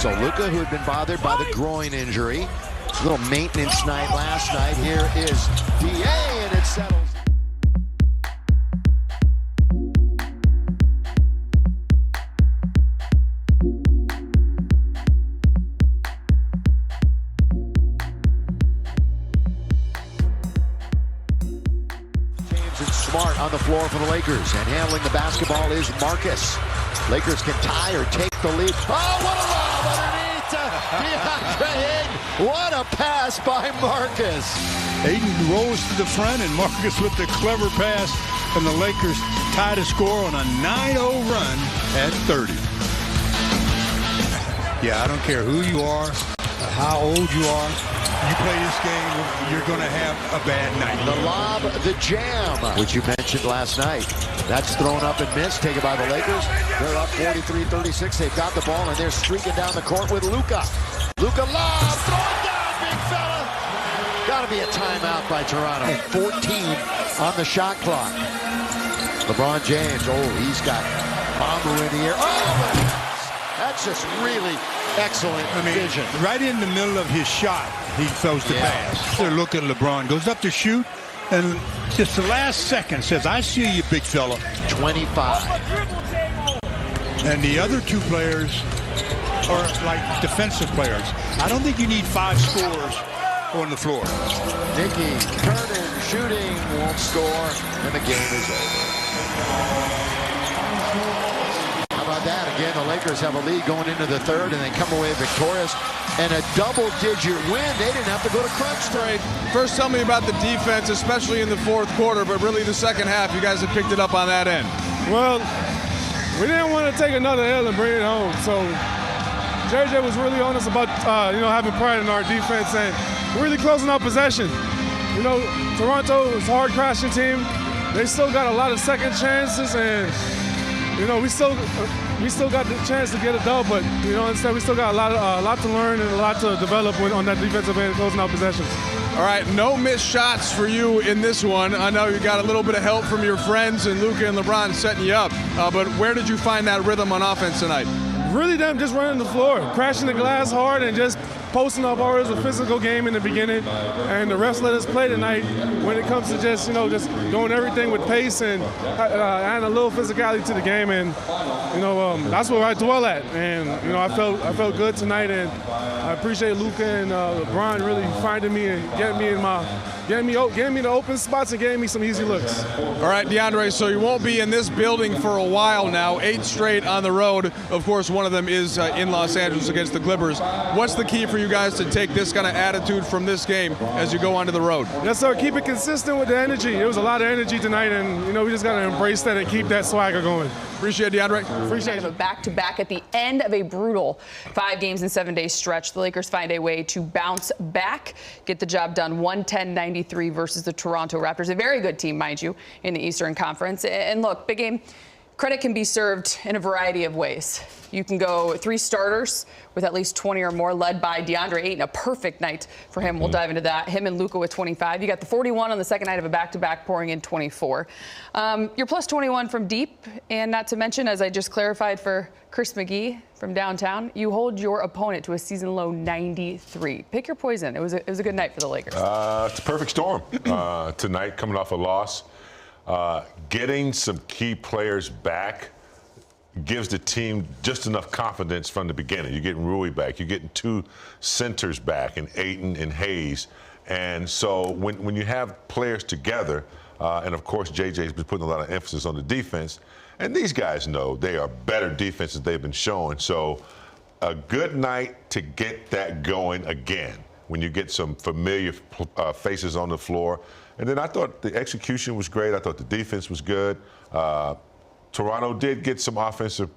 So Luka, who had been bothered by the groin injury, a little maintenance night last night. Here is DA, and it settles. Smart on the floor for the Lakers, and handling the basketball is Marcus. Lakers can tie or take the lead. Oh, what a lob underneath Deandre Ayton. What a pass by Marcus. Ayton rolls to the front, and Marcus with the clever pass, and the Lakers tie the score on a 9-0 run at 30. Yeah, I don't care who you are, how old you are. You play this game, you're going to have a bad night. The lob, the jam, which you mentioned last night. That's thrown up and missed, taken by the Lakers. They're up 43-36. They've got the ball, and they're streaking down the court with Luka. Luka lob, throw it down, big fella. Got to be a timeout by Toronto. 14 on the shot clock. LeBron James, he's got Bomber in the air. That's just really excellent vision. Right in the middle of his shot, he throws the pass. They're looking at LeBron, goes up to shoot, and just the last second says, I see you, big fella. 25. And the other two players are like defensive players. I don't think you need 5 scores on the floor. Nicky turning, shooting, won't score, and the game is over. How about that? Again, the Lakers have a lead going into the third, and they come away victorious. And a double-digit win. They didn't have to go to crunch time. First, tell me about the defense, especially in the fourth quarter, but really the second half. You guys have picked it up on that end. Well, we didn't want to take another L and bring it home. So JJ was really honest about having pride in our defense and really closing our possession. Toronto is a hard crashing team. They still got a lot of second chances, and we still got the chance to get a dub, but instead we still got a lot to learn and a lot to develop on that defensive end, closing out possessions. All right, no missed shots for you in this one. I know you got a little bit of help from your friends and Luka and LeBron setting you up, but where did you find that rhythm on offense tonight? Really them just running the floor, crashing the glass hard, and just posting up always a physical game in the beginning, and the refs let us play tonight when it comes to just doing everything with pace and adding a little physicality to the game, and that's where I dwell at. And I felt good tonight, and I appreciate Luka and LeBron really finding me and getting me the open spots and getting me some easy looks. All right, Deandre, so you won't be in this building for a while now, 8 straight on the road. Of course, one of them is in Los Angeles against the Clippers. What's the key for you guys to take this kind of attitude from this game as you go onto the road? Yes, sir. Keep it consistent with the energy. It was a lot of energy tonight, and we just got to embrace that and keep that swagger going. Appreciate it, DeAndre. Appreciate it. Back-to-back at the end of a brutal 5 games and 7 day stretch. The Lakers find a way to bounce back, get the job done 110-93 versus the Toronto Raptors. A very good team, mind you, in the Eastern Conference. And look, big game. Credit can be served in a variety of ways. You can go 3 starters with at least 20 or more, led by Deandre Ayton, a perfect night for him. We'll dive into that. Him and Luka with 25. You got the 41 on the second night of a back-to-back, pouring in 24. You're plus 21 from deep, and not to mention, as I just clarified for Chris McGee from downtown, you hold your opponent to a season-low 93. Pick your poison. It was a good night for the Lakers. It's a perfect storm tonight, coming off a loss. Getting some key players back gives the team just enough confidence from the beginning. You're getting Rui back. You're getting 2 centers back in Ayton and Hayes. And so when you have players together, and of course JJ's been putting a lot of emphasis on the defense, and these guys know they are better defenses they've been showing. So a good night to get that going again when you get some familiar faces on the floor. And then I thought the execution was great. I thought the defense was good. Toronto did get some offensive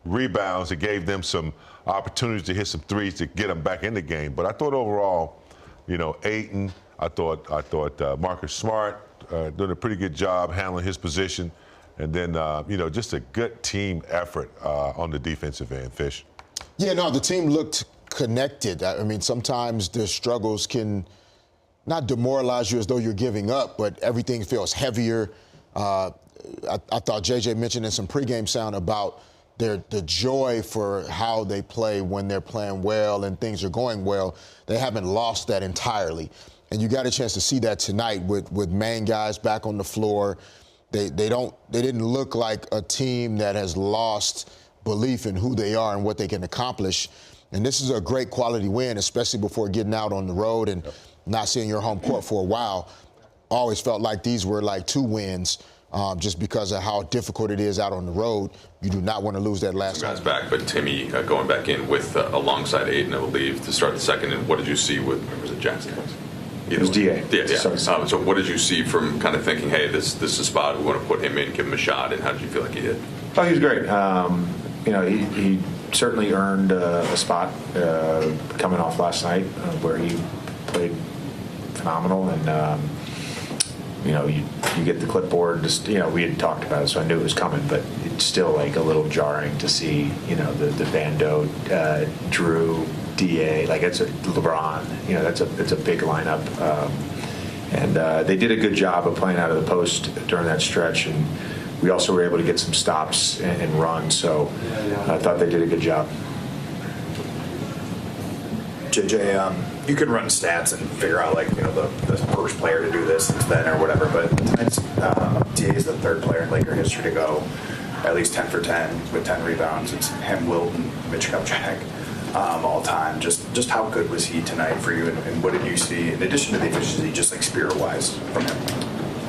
rebounds. It gave them some opportunities to hit some threes to get them back in the game. But I thought overall, Ayton, I thought Marcus Smart doing a pretty good job handling his position. And then, just a good team effort on the defensive end, Fish. Yeah, no, the team looked connected. I mean, sometimes the struggles can not demoralize you as though you're giving up, but everything feels heavier. I thought JJ mentioned in some pregame sound about the joy for how they play when they're playing well and things are going well. They haven't lost that entirely. And you got a chance to see that tonight with main guys back on the floor. They didn't look like a team that has lost belief in who they are and what they can accomplish. And this is a great quality win, especially before getting out on the road and not seeing your home court for a while. Always felt like these were like 2 wins just because of how difficult it is out on the road. You do not want to lose that last guys time. back, but Timmy going back in with alongside Ayton, I believe, to start the second. And what did you see with, was it Jackson? It was DA. Yeah. So what did you see from kind of thinking, hey, this is a spot, we want to put him in, give him a shot, and how did you feel like he did? Oh, he was great. He certainly earned a spot coming off last night where he played phenomenal, and you get the clipboard. Just we had talked about it, so I knew it was coming, but it's still like a little jarring to see the Vando, Drew, Da, like it's a LeBron. That's a big lineup, and they did a good job of playing out of the post during that stretch, and we also were able to get some stops and run. So I thought they did a good job. JJ, you can run stats and figure out the first player to do this is then or whatever, but tonight's DA is the 3rd player in Laker history to go at least 10 for 10 with 10 rebounds. It's him, Wilt, and Mitch Kupchak all time. Just how good was he tonight for you, and what did you see in addition to the efficiency, just like spirit-wise from him?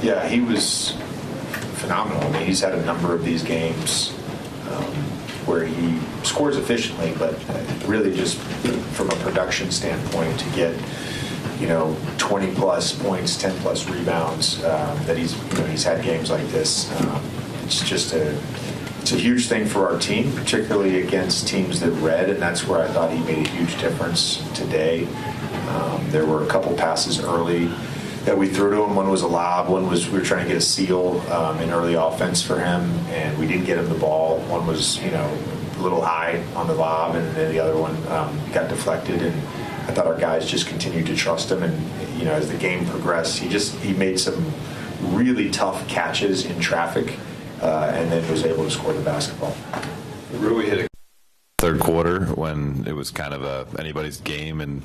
Yeah, he was phenomenal. I mean, he's had a number of these games where he scores efficiently, but really just from a production standpoint to get 20 plus points, 10 plus rebounds, that he's had games like this. It's a huge thing for our team, particularly against teams that read, and that's where I thought he made a huge difference today. There were a couple passes early that we threw to him. One was a lob. One was we were trying to get a seal in early offense for him, and we didn't get him the ball. One was a little high on the lob, and then the other one got deflected. And I thought our guys just continued to trust him. And as the game progressed, he made some really tough catches in traffic, and then was able to score the basketball. Really hit a third quarter when it was kind of anybody's game, and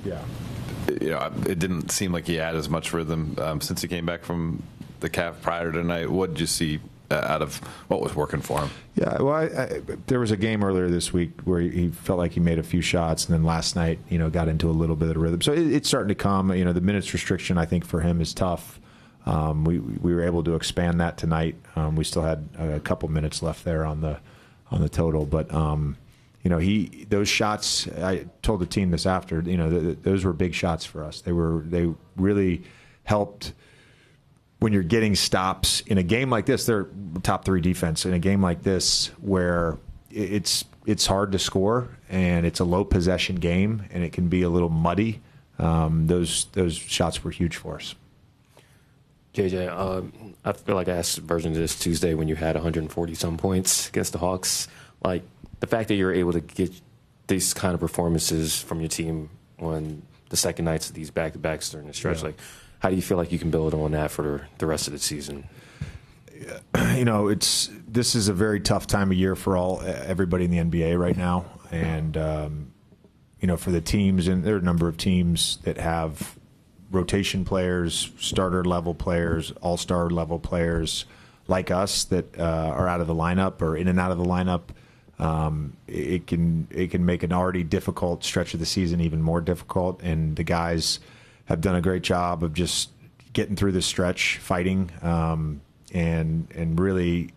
it didn't seem like he had as much rhythm since he came back from the calf prior to tonight. What did you see out of what was working for him? Yeah, well, there was a game earlier this week where he felt like he made a few shots, and then last night, got into a little bit of the rhythm. So it's starting to come. The minutes restriction, I think, for him is tough. We were able to expand that tonight. We still had a couple minutes left there on the total, but those shots. I told the team this after. Those were big shots for us. They really helped. When you're getting stops in a game like this, they're top 3 defense. In a game like this, where it's hard to score and it's a low possession game and it can be a little muddy, those shots were huge for us. JJ, I feel like I asked a version of this Tuesday when you had 140 some points against the Hawks. Like the fact that you're able to get these kind of performances from your team on the second nights of these back-to-backs during the stretch, how do you feel like you can build on that for the rest of the season? This is a very tough time of year for everybody in the NBA right now, and for the teams, and there are a number of teams that have rotation players, starter level players, all-star level players like us that are out of the lineup or in and out of the lineup. It can make an already difficult stretch of the season even more difficult, and the guys have done a great job of just getting through this stretch, fighting, and really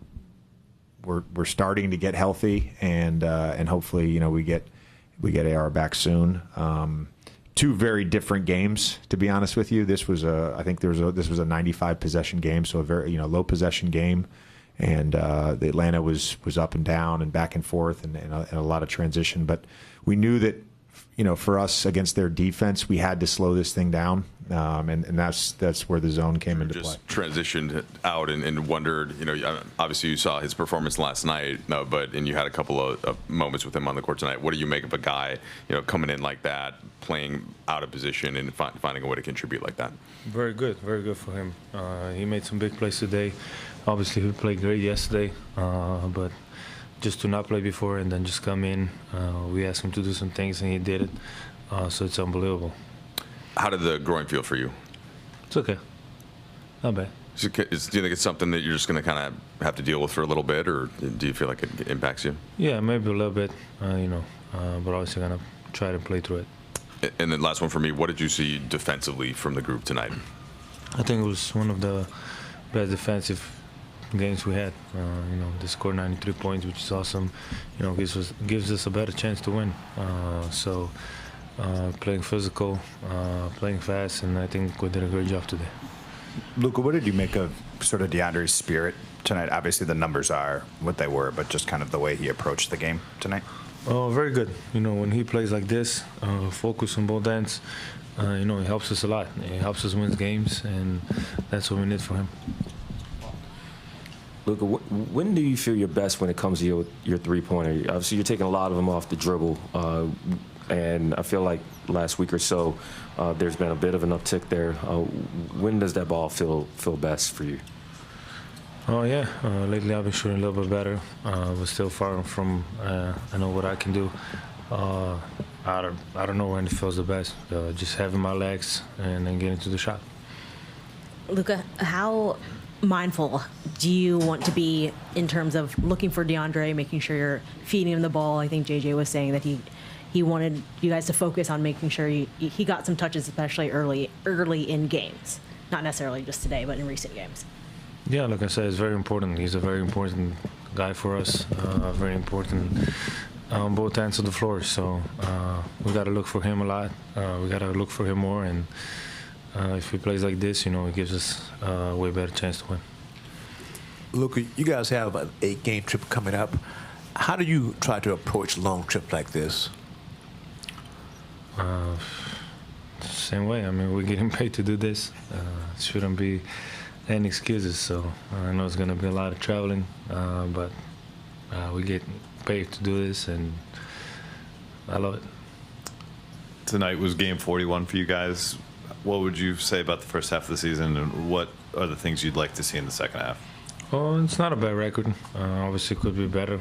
we're starting to get healthy, and hopefully we get AR back soon. 2 very different games, to be honest with you. This was this was a 95 possession game, so a very low possession game, and the Atlanta was up and down and back and forth and a lot of transition. But we knew that for us against their defense, we had to slow this thing down, and that's where the zone came into play. Just transitioned out and wondered, obviously you saw his performance last night, and you had a couple of moments with him on the court tonight. What do you make of a guy, coming in like that, playing out of position and finding a way to contribute like that? Very good for him. He made some big plays today. Obviously, he played great yesterday, but just to not play before and then just come in. We asked him to do some things and he did it. So it's unbelievable. How did the groin feel for you? It's okay. Not bad. Do you think it's something that you're just going to kind of have to deal with for a little bit, or do you feel like it impacts you? Yeah, maybe a little bit, but obviously going to try to play through it. And then last one for me, what did you see defensively from the group tonight? I think it was one of the best defensive games we had. They scored 93 points, which is awesome. Gives us a better chance to win. Playing physical, playing fast, and I think we did a great job today. Luka, what did you make of sort of Deandre's spirit tonight? Obviously, the numbers are what they were, but just kind of the way he approached the game tonight. Oh, very good. When he plays like this, focus on both ends, it helps us a lot. It helps us win games, and that's what we need for him. Luka, when do you feel your best when it comes to your three-pointer? Obviously, you're taking a lot of them off the dribble, and I feel like last week or so, there's been a bit of an uptick there. When does that ball feel best for you? Oh yeah, lately I've been shooting a little bit better, but still far from I know what I can do. I don't know when it feels the best. Just having my legs and then getting to the shot. Luka, how mindful do you want to be in terms of looking for Deandre, making sure you're feeding him the ball? I think JJ was saying that he wanted you guys to focus on making sure he got some touches, especially early in games. Not necessarily just today, but in recent games. Yeah, like I said, it's very important. He's a very important guy for us, very important on both ends of the floor. So we got to look for him a lot. We got to look for him more. And if he plays like this, it gives us a way better chance to win. Luka, you guys have an 8-game trip coming up. How do you try to approach a long trip like this? Same way. We're getting paid to do this. Shouldn't be any excuses. So I know it's going to be a lot of traveling, but we get paid to do this, and I love it. Tonight was game 41 for you guys. What would you say about the first half of the season, and what are the things you'd like to see in the second half? Oh, it's not a bad record. Obviously, it could be better.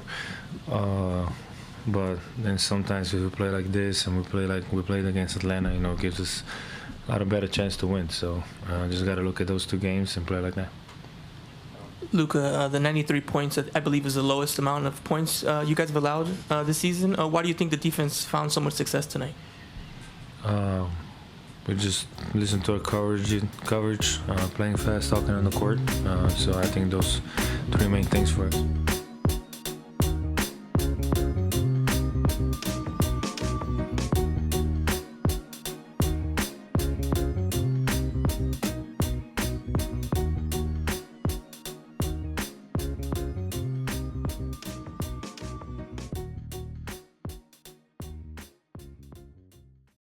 But then sometimes if we play like this and we play like we played against Atlanta, it gives us a lot of better chance to win. So just got to look at those two games and play like that. Luka, the 93 points, I believe, is the lowest amount of points you guys have allowed this season. Why do you think the defense found so much success tonight? We just listen to our coverage, playing fast, talking on the court. So I think those three main things for us.